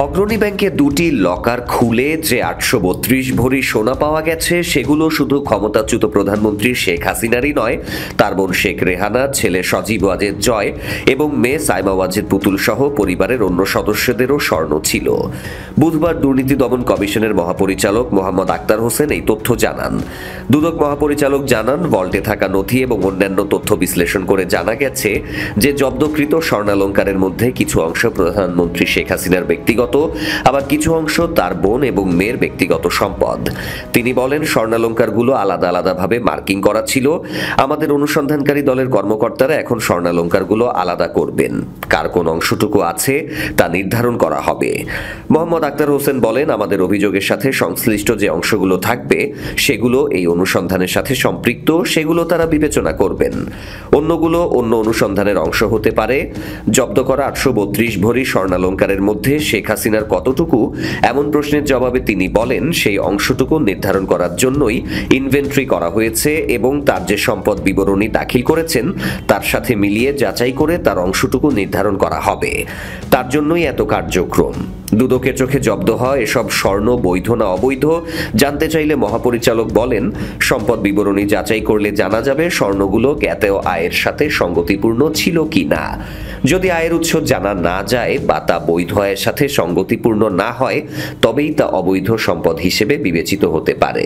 অগ্রণী ব্যাংকে দুটি লকার খুলে যে ৮৩২ ভরি সোনা পাওয়া গেছে সেগুলো শুধু ক্ষমতাচ্যুত প্রধানমন্ত্রী শেখ হাসিনারই নয়, তার বোন শেখ রেহানা, ছেলে সজীব ওয়াজেদ জয় এবং মেয়ে সাইমা ওয়াজেদ পুতুল সহ পরিবারের অন্য সদস্যদেরও স্বর্ণ ছিল। বুধবার দুর্নীতি দমন কমিশনের মহাপরিচালক মোহাম্মদ আক্তার হোসেন এই তথ্য জানান। দুদক মহাপরিচালক জানান, ভল্টে থাকা নথি এবং অন্যান্য তথ্য বিশ্লেষণ করে জানা গেছে যে জব্দকৃত স্বর্ণালংকারের মধ্যে কিছু অংশ প্রধানমন্ত্রী শেখ হাসিনার ব্যক্তিগত, আবার কিছু অংশ তার বোন এবং মেয়ের ব্যক্তিগত সম্পদ। তিনি বলেন, স্বর্ণালংকারগুলো আলাদা আলাদাভাবে মার্কিং করা ছিল। আমাদের অনুসন্ধানকারী দলের কর্মকর্তারা এখন স্বর্ণালংকারগুলো আলাদা করবেন। কার কোন অংশটুকু আছে তা নির্ধারণ করা হবে। মোহাম্মদ আক্তার হোসেন বলেন, আমাদের অভিযোগের সাথে সংশ্লিষ্ট যে অংশগুলো থাকবে সেগুলো এই অনুসন্ধানের সাথে সম্পৃক্ত, সেগুলো তারা বিবেচনা করবেন। অন্যগুলো অন্য অনুসন্ধানের অংশ হতে পারে। জব্দ করা ৮৩২ ভরি স্বর্ণালংকারের মধ্যে শেখ হাসিনার কতটুকু, এমন প্রশ্নের জবাবে তিনি বলেন, সেই অংশটুকু নির্ধারণ করার জন্যই ইনভেন্টরি করা হয়েছে এবং তার যে সম্পদ বিবরণী দাখিল করেছেন তার সাথে মিলিয়ে যাচাই করে তার অংশটুকু নির্ধারণ করা হবে। তার জন্যই এত কার্যক্রম। দুদকের চোখে জব্দ হয় এসব স্বর্ণ বৈধ না অবৈধ জানতে চাইলে মহাপরিচালক বলেন, সম্পদ বিবরণী যাচাই করলে জানা যাবে স্বর্ণগুলো জ্ঞাতেয় আয়ের সাথে সঙ্গতিপূর্ণ ছিল কি না। যদি আয়ের উৎস জানা না যায় বা তা বৈধ আয়ের সাথে সঙ্গতিপূর্ণ না হয়, তবেই তা অবৈধ সম্পদ হিসেবে বিবেচিত হতে পারে।